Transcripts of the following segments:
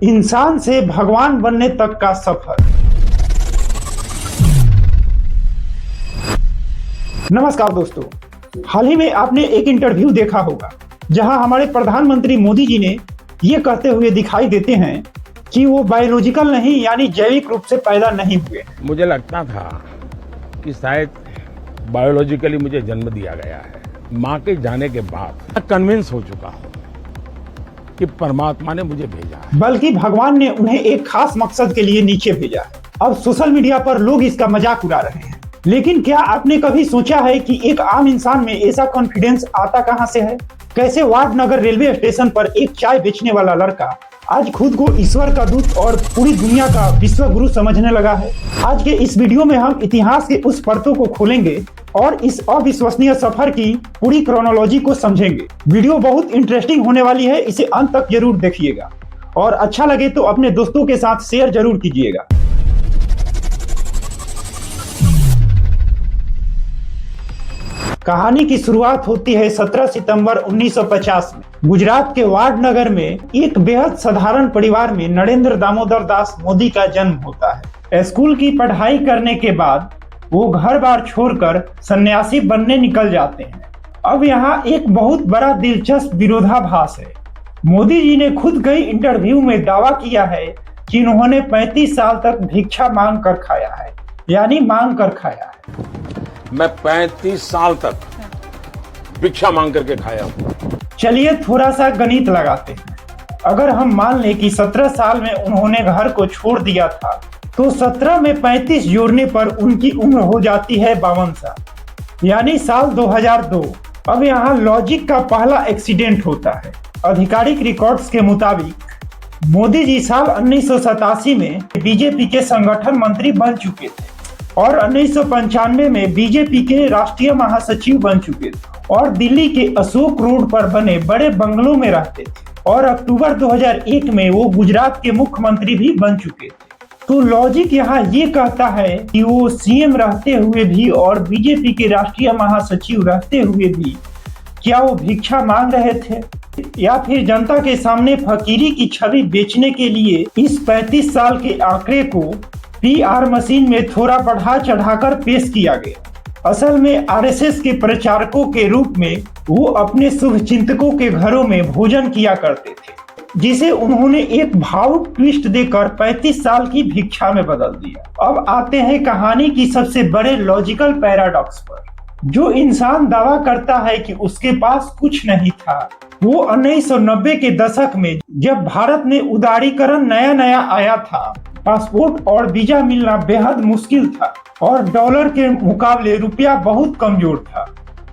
इंसान से भगवान बनने तक का सफर। नमस्कार दोस्तों, हाल ही में आपने एक इंटरव्यू देखा होगा जहां हमारे प्रधानमंत्री मोदी जी ने ये कहते हुए दिखाई देते हैं कि वो बायोलॉजिकल नहीं यानी जैविक रूप से पैदा नहीं हुए। मुझे लगता था कि शायद बायोलॉजिकली मुझे जन्म दिया गया है। माँ के जाने के बाद मैं कन्विंस हो चुका हूँ कि परमात्मा ने मुझे भेजा है, बल्कि भगवान ने उन्हें एक खास मकसद के लिए नीचे भेजा है। अब सोशल मीडिया पर लोग इसका मजाक उड़ा रहे हैं, लेकिन क्या आपने कभी सोचा है कि एक आम इंसान में ऐसा कॉन्फिडेंस आता कहां से है? कैसे वाडनगर रेलवे स्टेशन पर एक चाय बेचने वाला लड़का आज खुद को ईश्वर का दूत और पूरी दुनिया का विश्व गुरु समझने लगा है? आज के इस वीडियो में हम इतिहास के उस परतों को खोलेंगे और इस अविश्वसनीय सफर की पूरी क्रोनोलॉजी को समझेंगे। वीडियो बहुत इंटरेस्टिंग होने वाली है, इसे अंत तक जरूर देखिएगा और अच्छा लगे तो अपने दोस्तों के साथ शेयर जरूर कीजिएगा। कहानी की शुरुआत होती है 17 सितंबर 1950 में। गुजरात के वाडनगर में एक बेहद साधारण परिवार में नरेंद्र दामोदर दास मोदी का जन्म होता है। स्कूल की पढ़ाई करने के बाद वो घर बार छोड़कर सन्यासी बनने निकल जाते हैं। अब यहाँ एक बहुत बड़ा दिलचस्प विरोधाभास है। मोदी जी ने खुद कई इंटरव्यू में दावा किया है कि उन्होंने 35 साल तक भिक्षा मांग कर खाया है, यानी मांग कर खाया है। मैं 35 साल तक भिक्षा मांग करके खाया हूँ। चलिए थोड़ा सा गणित लगाते हैं। अगर हम मान लें कि 17 साल में उन्होंने घर को छोड़ दिया था, तो 17 में 35 जोड़ने पर उनकी उम्र हो जाती है 52 साल, यानी साल 2002। अब यहाँ लॉजिक का पहला एक्सीडेंट होता है। आधिकारिक रिकॉर्ड्स के मुताबिक मोदी जी साल 1987 में बीजेपी के संगठन मंत्री बन चुके थे और 1995 में बीजेपी के राष्ट्रीय महासचिव बन चुके थे और दिल्ली के अशोक रोड पर बने बड़े बंगलों में रहते थे और अक्टूबर 2001 में वो गुजरात के मुख्यमंत्री भी बन चुके थे। तो लॉजिक यहाँ ये कहता है कि वो सीएम रहते हुए भी और बीजेपी के राष्ट्रीय महासचिव रहते हुए भी क्या वो भिक्षा मांग रहे थे या फिर जनता के सामने फकीरी की छवि बेचने के लिए इस 35 साल के आंकड़े को पीआर मशीन में थोड़ा बढ़ा चढ़ाकर पेश किया गया। असल में आरएसएस के प्रचारकों के रूप में वो अपने शुभचिंतकों के घरों में भोजन किया करते थे, जिसे उन्होंने एक भावुक ट्विस्ट देकर 35 साल की भिक्षा में बदल दिया। अब आते हैं कहानी की सबसे बड़े लॉजिकल पैराडॉक्स पर। जो इंसान दावा करता है कि उसके पास कुछ नहीं था, वो 1990 के दशक में जब भारत में उदारीकरण नया नया आया था, पासपोर्ट और वीजा मिलना बेहद मुश्किल था और डॉलर के मुकाबले रुपया बहुत कमजोर था।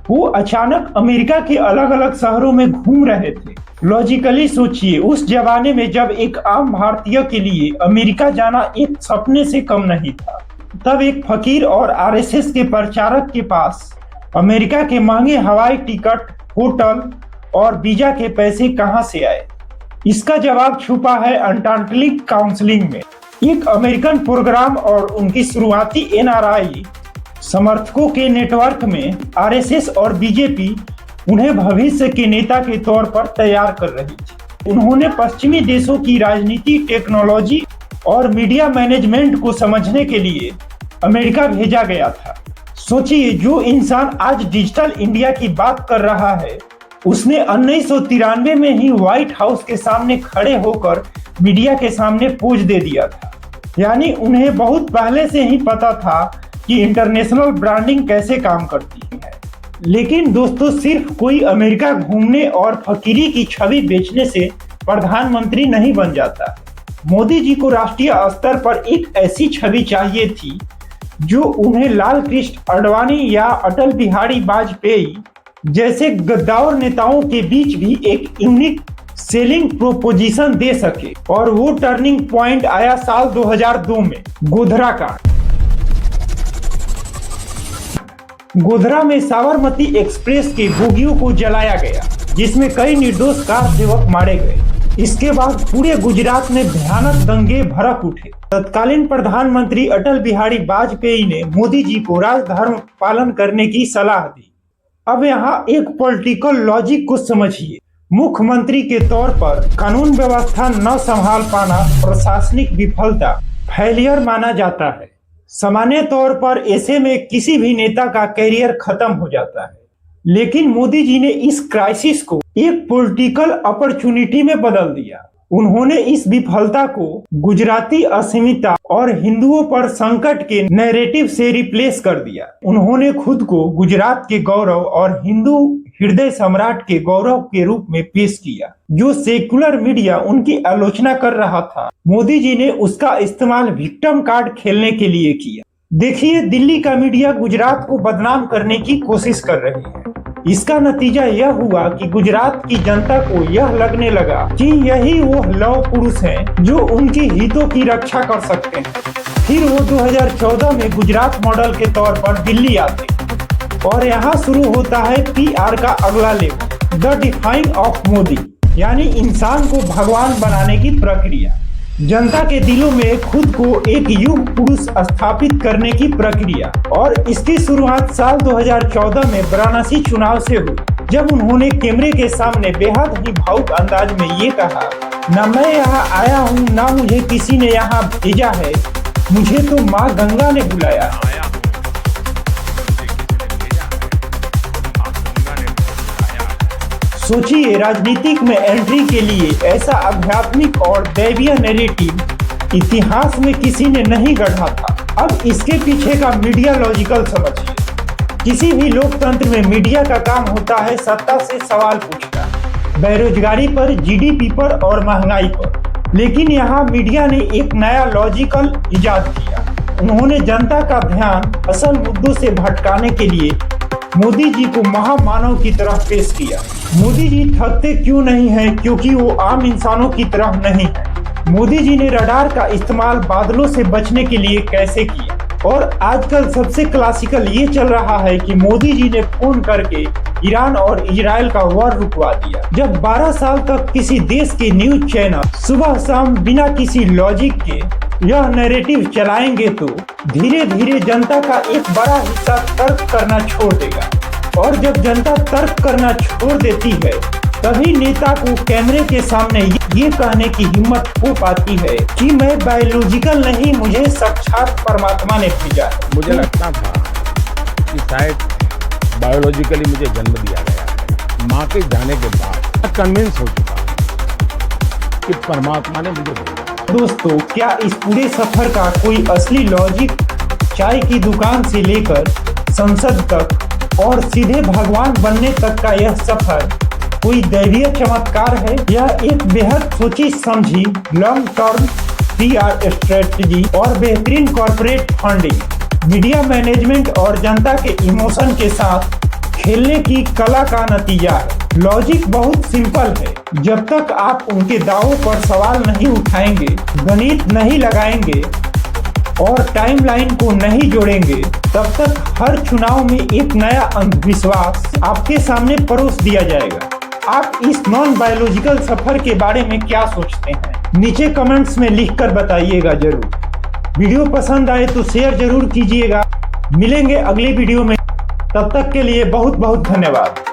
वो अचानक अमेरिका के अलग अलग शहरों में घूम रहे थे। लॉजिकली सोचिए, उस जमाने में जब एक आम भारतीय के लिए अमेरिका जाना एक सपने से कम नहीं था, तब एक फकीर और आरएसएस के प्रचारक के पास अमेरिका के महंगे हवाई टिकट, होटल और वीजा के पैसे कहां से आए? इसका जवाब छुपा है अटलांटिक काउंसिल में, एक अमेरिकन प्रोग्राम और उनकी शुरुआती एनआरआई समर्थकों के नेटवर्क में। आरएसएस और बीजेपी उन्हें भविष्य के नेता के तौर पर तैयार कर रही थी। उन्होंने पश्चिमी देशों की राजनीति, टेक्नोलॉजी और मीडिया मैनेजमेंट को समझने के लिए अमेरिका भेजा गया था। सोचिए, जो इंसान आज डिजिटल इंडिया की बात कर रहा है, उसने 1993 में ही व्हाइट हाउस के सामने खड़े होकर मीडिया के सामने पोज दे दिया था। यानी उन्हें बहुत पहले से ही पता था कि इंटरनेशनल ब्रांडिंग कैसे काम करती है। लेकिन दोस्तों, सिर्फ कोई अमेरिका घूमने और फकीरी की छवि बेचने से प्रधानमंत्री नहीं बन जाता। मोदी जी को राष्ट्रीय स्तर पर एक ऐसी छवि चाहिए थी जो उन्हें लाल कृष्ण आडवाणी या अटल बिहारी वाजपेयी जैसे गद्दार नेताओं के बीच भी एक यूनिक सेलिंग प्रोपोजिशन दे सके। और वो टर्निंग पॉइंट आया साल 2002 में, गोधरा कांड। गोधरा में साबरमती एक्सप्रेस के बोगियों को जलाया गया, जिसमें कई निर्दोष कार सेवक मारे गए। इसके बाद पूरे गुजरात में भयानक दंगे भड़क उठे। तत्कालीन प्रधानमंत्री अटल बिहारी वाजपेयी ने मोदी जी को राजधर्म पालन करने की सलाह दी। अब यहाँ एक पॉलिटिकल लॉजिक को समझिए। मुख्यमंत्री के तौर पर कानून व्यवस्था न संभाल पाना प्रशासनिक विफलता फेलियर माना जाता है। सामान्य तौर पर ऐसे में किसी भी नेता का करियर खत्म हो जाता है, लेकिन मोदी जी ने इस क्राइसिस को एक पॉलिटिकल अपॉर्चुनिटी में बदल दिया। उन्होंने इस विफलता को गुजराती अस्मिता और हिंदुओं पर संकट के नैरेटिव से रिप्लेस कर दिया। उन्होंने खुद को गुजरात के गौरव और हिंदू हृदय सम्राट के गौरव के रूप में पेश किया। जो सेकुलर मीडिया उनकी आलोचना कर रहा था, मोदी जी ने उसका इस्तेमाल विक्टिम कार्ड खेलने के लिए किया। देखिए, दिल्ली का मीडिया गुजरात को बदनाम करने की कोशिश कर रही है। इसका नतीजा यह हुआ कि गुजरात की जनता को यह लगने लगा कि यही वो लौह पुरुष हैं जो उनके हितों की रक्षा कर सकते हैं। फिर वो 2014 में गुजरात मॉडल के तौर पर दिल्ली आते और यहाँ शुरू होता है PR का अगला level, the defying of Modi, यानी इंसान को भगवान बनाने की प्रक्रिया। जनता के दिलों में खुद को एक युग पुरुष स्थापित करने की प्रक्रिया। और इसकी शुरुआत साल 2014 में वाराणसी चुनाव से हुई, जब उन्होंने कैमरे के सामने बेहद ही भावुक अंदाज में ये कहा, न मैं यहाँ आया हूँ, ना मुझे किसी ने यहाँ भेजा है, मुझे तो माँ गंगा ने बुलाया। सोचिए, राजनीतिक में एंट्री के लिए ऐसा आध्यात्मिक और दैवीय नैरेटिव इतिहास में किसी ने नहीं गढ़ा था। अब इसके पीछे का मीडिया लॉजिकल समझिए। किसी भी लोकतंत्र में मीडिया का काम होता है सत्ता से सवाल पूछना, बेरोजगारी पर, GDP पर और महंगाई पर। लेकिन यहाँ मीडिया ने एक नया लॉजिकल इजाद किया। उन्होंने जनता का ध्यान असल मुद्दों से भटकाने के लिए मोदी जी को महामानव की तरह पेश किया। मोदी जी थकते क्यों नहीं हैं? क्योंकि वो आम इंसानों की तरह नहीं है। मोदी जी ने रडार का इस्तेमाल बादलों से बचने के लिए कैसे किया? और आजकल सबसे क्लासिकल ये चल रहा है कि मोदी जी ने फोन करके ईरान और इजराइल का वॉर रुकवा दिया। जब 12 साल तक किसी देश के न्यूज चैनल सुबह शाम बिना किसी लॉजिक के यह नैरेटिव चलाएंगे तो धीरे धीरे जनता का एक बड़ा हिस्सा तर्क करना छोड़ देगा। और जब जनता तर्क करना छोड़ देती है, तभी नेता को कैमरे के सामने ये कहने की हिम्मत हो पाती है कि मैं बायोलॉजिकल नहीं, मुझे साक्षात परमात्मा ने भेजा है। मुझे लगता था कि शायद बायोलॉजिकली मुझे जन्म दिया गया है। माँ के जाने के बाद मैं कन्विंस हो चुका कि परमात्मा ने मुझे भेजा। दोस्तों, क्या इस पूरे सफर का कोई असली लॉजिक, चाय की दुकान से लेकर संसद तक और सीधे भगवान बनने तक का यह सफर कोई दैवीय चमत्कार है? यह एक बेहद सोची समझी लॉन्ग टर्म PR स्ट्रेटजी और बेहतरीन कॉर्पोरेट फंडिंग, मीडिया मैनेजमेंट और जनता के इमोशन के साथ खेलने की कला का नतीजा है। लॉजिक बहुत सिंपल है। जब तक आप उनके दावों पर सवाल नहीं उठाएंगे, गणित नहीं लगाएंगे और टाइमलाइन को नहीं जोड़ेंगे, तब तक हर चुनाव में एक नया अंधविश्वास आपके सामने परोस दिया जाएगा। आप इस नॉन बायोलॉजिकल सफर के बारे में क्या सोचते हैं? नीचे कमेंट्स में लिखकर बताइएगा जरूर। वीडियो पसंद आए तो शेयर जरूर कीजिएगा। मिलेंगे अगली वीडियो में, तब तक के लिए बहुत बहुत धन्यवाद।